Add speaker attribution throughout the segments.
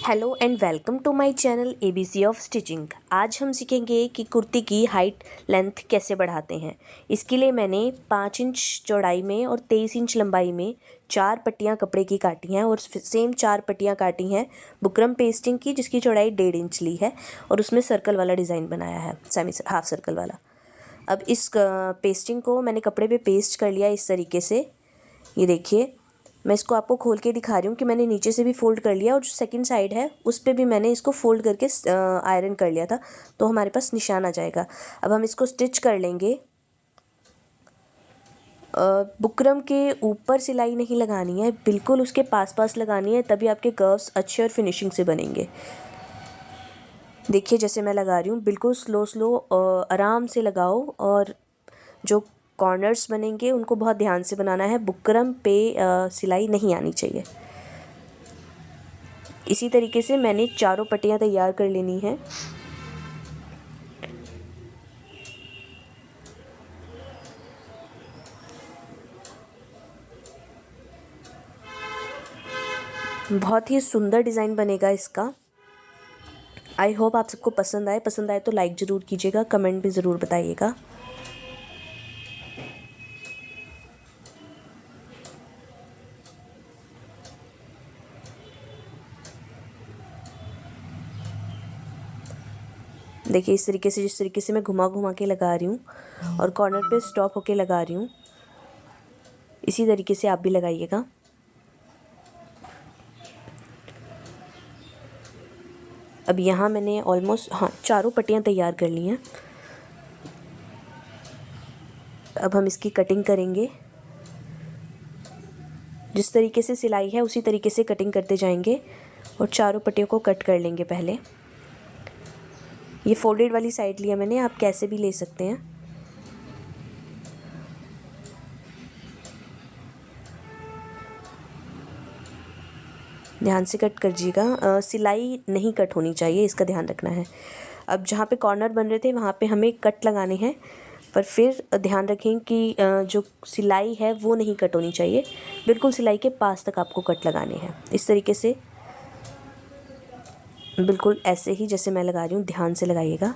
Speaker 1: Hello and welcome to my channel ABC of stitching. आज हम सीखेंगे कि कुर्ती की हाइट लेंथ कैसे बढ़ाते हैं। इसके लिए मैंने 5 इंच चौड़ाई में और 23 इंच लंबाई में 4 पट्टियाँ कपड़े की काटी हैं और सेम 4 पट्टियाँ काटी हैं बुकरम पेस्टिंग की, जिसकी चौड़ाई 1.5 इंच ली है और उसमें सर्कल वाला डिज़ाइन बनाया है, सेमी हाफ सर्कल वाला। अब इस पेस्टिंग को मैंने कपड़े पे पेस्ट कर लिया इस तरीके से। ये देखिए, मैं इसको आपको खोल के दिखा रही हूँ कि मैंने नीचे से भी फ़ोल्ड कर लिया और जो सेकंड साइड है उस पर भी मैंने इसको फ़ोल्ड करके आयरन कर लिया था, तो हमारे पास निशान आ जाएगा। अब हम इसको स्टिच कर लेंगे। बुकरम के ऊपर सिलाई नहीं लगानी है, बिल्कुल उसके पास पास लगानी है, तभी आपके कर्व्स अच्छे और फिनिशिंग से बनेंगे। देखिए जैसे मैं लगा रही हूँ, बिल्कुल स्लो स्लो आराम से लगाओ और जो कॉर्नर्स बनेंगे उनको बहुत ध्यान से बनाना है। बुकरम पे सिलाई नहीं आनी चाहिए। इसी तरीके से मैंने चारों पट्टियाँ तैयार कर लेनी है। बहुत ही सुंदर डिज़ाइन बनेगा इसका। आई होप आप सबको पसंद आए तो लाइक ज़रूर कीजिएगा, कमेंट भी ज़रूर बताइएगा। देखिए इस तरीके से, जिस तरीके से मैं घुमा घुमा के लगा रही हूँ और कॉर्नर पे स्टॉप होके लगा रही हूँ, इसी तरीके से आप भी लगाइएगा। अब यहाँ मैंने ऑलमोस्ट चारों पट्टियाँ तैयार कर ली हैं। अब हम इसकी कटिंग करेंगे। जिस तरीके से सिलाई है उसी तरीके से कटिंग करते जाएंगे और चारों पट्टियों को कट कर लेंगे। पहले ये फोल्डेड वाली साइड लिया मैंने, आप कैसे भी ले सकते हैं। ध्यान से कट करिएगा, सिलाई नहीं कट होनी चाहिए, इसका ध्यान रखना है। अब जहाँ पे कॉर्नर बन रहे थे वहाँ पे हमें कट लगाने हैं, पर फिर ध्यान रखें कि जो सिलाई है वो नहीं कट होनी चाहिए, बिल्कुल सिलाई के पास तक आपको कट लगाने हैं। इस तरीके से बिल्कुल ऐसे ही जैसे मैं लगा रही हूँ, ध्यान से लगाइएगा।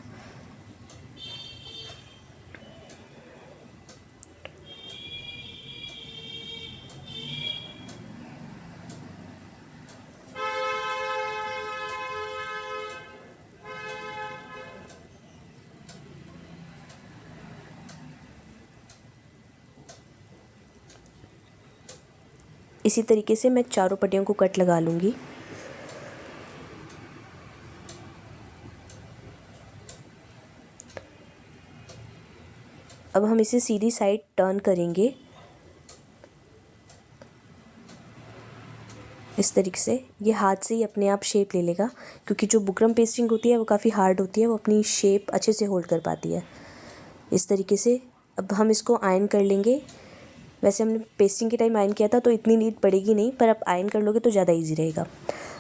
Speaker 1: इसी तरीके से मैं चारों पट्टियों को कट लगा लूँगी। अब हम इसे सीधी साइड टर्न करेंगे इस तरीके से। ये हाथ से ही अपने आप शेप ले लेगा, क्योंकि जो बुकरम पेस्टिंग होती है वो काफ़ी हार्ड होती है, वो अपनी शेप अच्छे से होल्ड कर पाती है। इस तरीके से अब हम इसको आयरन कर लेंगे। वैसे हमने पेस्टिंग के टाइम आयरन किया था तो इतनी नीड पड़ेगी नहीं, पर अब आयरन कर लोगे तो ज़्यादा ईजी रहेगा।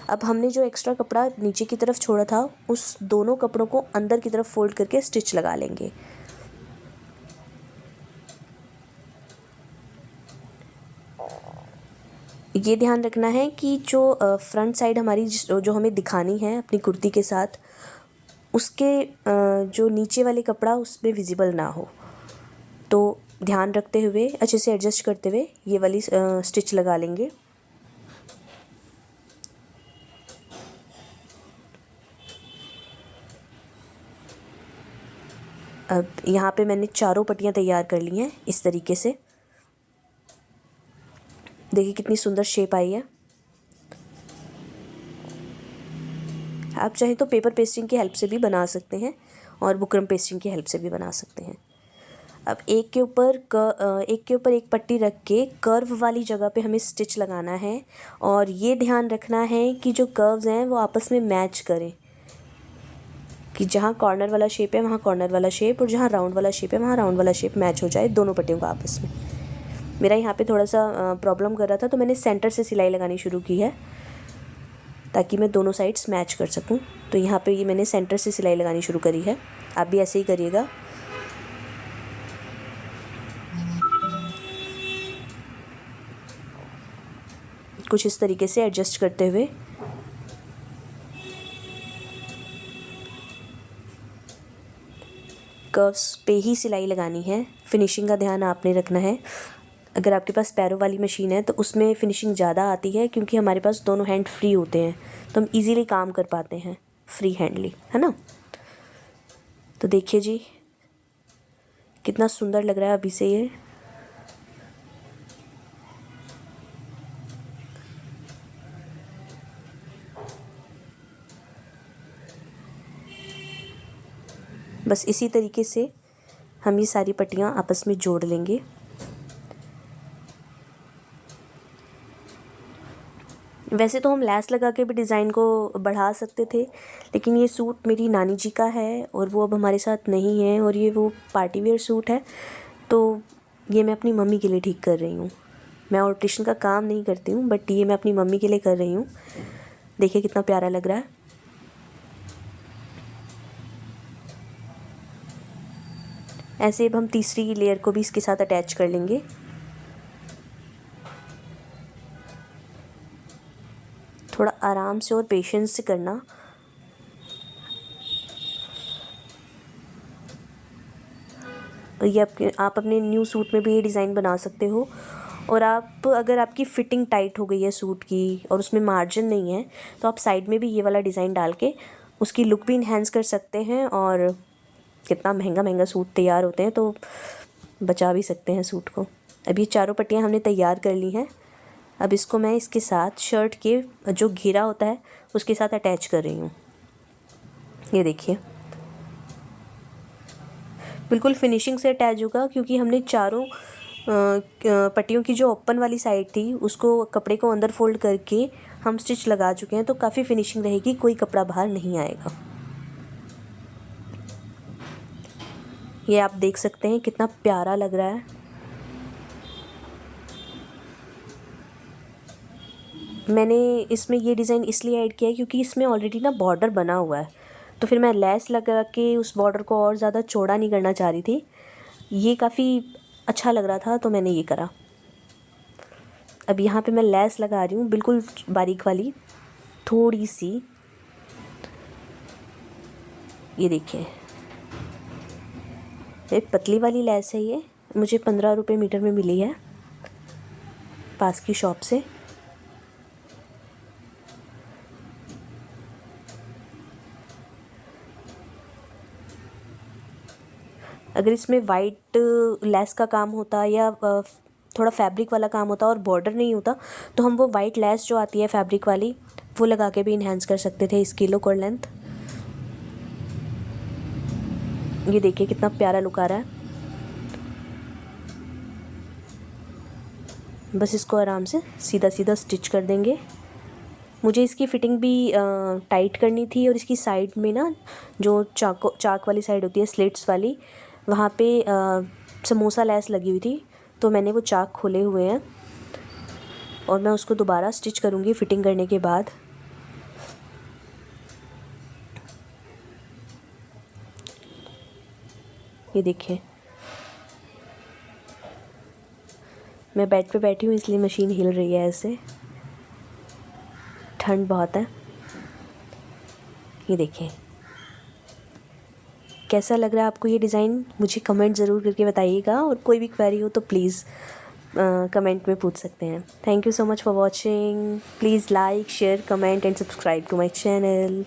Speaker 1: अब हमने जो एक्स्ट्रा कपड़ा नीचे की तरफ छोड़ा था, उस दोनों कपड़ों को अंदर की तरफ फोल्ड करके स्टिच लगा लेंगे। ये ध्यान रखना है कि जो फ्रंट साइड हमारी जो हमें दिखानी है अपनी कुर्ती के साथ, उसके जो नीचे वाले कपड़ा उसमें विजिबल ना हो, तो ध्यान रखते हुए अच्छे से एडजस्ट करते हुए ये वाली स्टिच लगा लेंगे। अब यहाँ पे मैंने चारों पट्टियाँ तैयार कर ली हैं इस तरीके से। देखिए कितनी सुंदर शेप आई है। आप चाहें तो पेपर पेस्टिंग की हेल्प से भी बना सकते हैं और बुकरम पेस्टिंग की हेल्प से भी बना सकते हैं। अब एक के ऊपर एक पट्टी रख के कर्व वाली जगह पे हमें स्टिच लगाना है, और ये ध्यान रखना है कि जो कर्व्स हैं वो आपस में मैच करें, कि जहाँ कॉर्नर वाला शेप है वहाँ कॉर्नर वाला शेप और जहाँ राउंड वाला शेप है वहाँ राउंड वाला शेप मैच हो जाए दोनों पट्टियों का आपस में। मेरा यहाँ पे थोड़ा सा प्रॉब्लम कर रहा था, तो मैंने सेंटर से सिलाई लगानी शुरू की है ताकि मैं दोनों साइड्स मैच कर सकूं। तो यहाँ पे ये मैंने सेंटर से सिलाई लगानी शुरू करी है, आप भी ऐसे ही करिएगा। कुछ इस तरीके से एडजस्ट करते हुए कर्व्स पे ही सिलाई लगानी है। फिनिशिंग का ध्यान आपने रखना है। अगर आपके पास पैरों वाली मशीन है तो उसमें फिनिशिंग ज़्यादा आती है, क्योंकि हमारे पास दोनों हैंड फ्री होते हैं तो हम इजीली काम कर पाते हैं फ्री हैंडली, है ना। तो देखिए जी कितना सुंदर लग रहा है अभी से ये। बस इसी तरीके से हम ये सारी पट्टियाँ आपस में जोड़ लेंगे। वैसे तो हम लैस लगा के भी डिज़ाइन को बढ़ा सकते थे, लेकिन ये सूट मेरी नानी जी का है और वो अब हमारे साथ नहीं है, और ये वो पार्टी वेयर सूट है, तो ये मैं अपनी मम्मी के लिए ठीक कर रही हूँ। मैं ऑल्ट्रेशन का काम नहीं करती हूँ, बट ये मैं अपनी मम्मी के लिए कर रही हूँ। देखिए कितना प्यारा लग रहा है। ऐसे अब हम तीसरी लेयर को भी इसके साथ अटैच कर लेंगे। थोड़ा आराम से और पेशेंस से करना। ये आप अपने न्यू सूट में भी ये डिज़ाइन बना सकते हो। और आप अगर आपकी फ़िटिंग टाइट हो गई है सूट की और उसमें मार्जिन नहीं है, तो आप साइड में भी ये वाला डिज़ाइन डाल के उसकी लुक भी इन्हेंस कर सकते हैं। और कितना महंगा महंगा सूट तैयार होते हैं, तो बचा भी सकते हैं सूट को। अब ये चारों पट्टियाँ हमने तैयार कर ली हैं। अब इसको मैं इसके साथ शर्ट के जो घेरा होता है उसके साथ अटैच कर रही हूँ। ये देखिए बिल्कुल फिनिशिंग से अटैच होगा, क्योंकि हमने चारों पट्टियों की जो ओपन वाली साइड थी उसको कपड़े को अंदर फोल्ड करके हम स्टिच लगा चुके हैं, तो काफ़ी फिनिशिंग रहेगी, कोई कपड़ा बाहर नहीं आएगा। ये आप देख सकते हैं कितना प्यारा लग रहा है। मैंने इसमें ये डिज़ाइन इसलिए ऐड किया है क्योंकि इसमें ऑलरेडी ना बॉर्डर बना हुआ है, तो फिर मैं लेस लगा के उस बॉर्डर को और ज़्यादा चौड़ा नहीं करना चाह रही थी। ये काफ़ी अच्छा लग रहा था तो मैंने ये करा। अब यहाँ पे मैं लेस लगा रही हूँ, बिल्कुल बारीक वाली, थोड़ी सी। ये देखिए एक पतली वाली लेस है, ये मुझे 15 रुपये मीटर में मिली है पास की शॉप से। अगर इसमें वाइट लेस का काम होता या थोड़ा फैब्रिक वाला काम होता और बॉर्डर नहीं होता, तो हम वो वाइट लेस जो आती है फैब्रिक वाली वो लगा के भी इन्हेंस कर सकते थे इसकी लुक और लेंथ। ये देखिए कितना प्यारा लुक आ रहा है। बस इसको आराम से सीधा सीधा स्टिच कर देंगे। मुझे इसकी फ़िटिंग भी टाइट करनी थी, और इसकी साइड में ना जो चाक वाली साइड होती है स्लिट्स वाली, वहाँ पे समोसा लेस लगी हुई थी, तो मैंने वो चाक खोले हुए हैं और मैं उसको दोबारा स्टिच करूँगी फ़िटिंग करने के बाद। ये देखिए मैं बेड पे बैठी हूँ इसलिए मशीन हिल रही है ऐसे, ठंड बहुत है। ये देखिए कैसा लग रहा है आपको ये डिज़ाइन, मुझे कमेंट ज़रूर करके बताइएगा, और कोई भी क्वेरी हो तो प्लीज़ कमेंट में पूछ सकते हैं। Thank you so much for watching. Please like, share, comment and subscribe to my channel.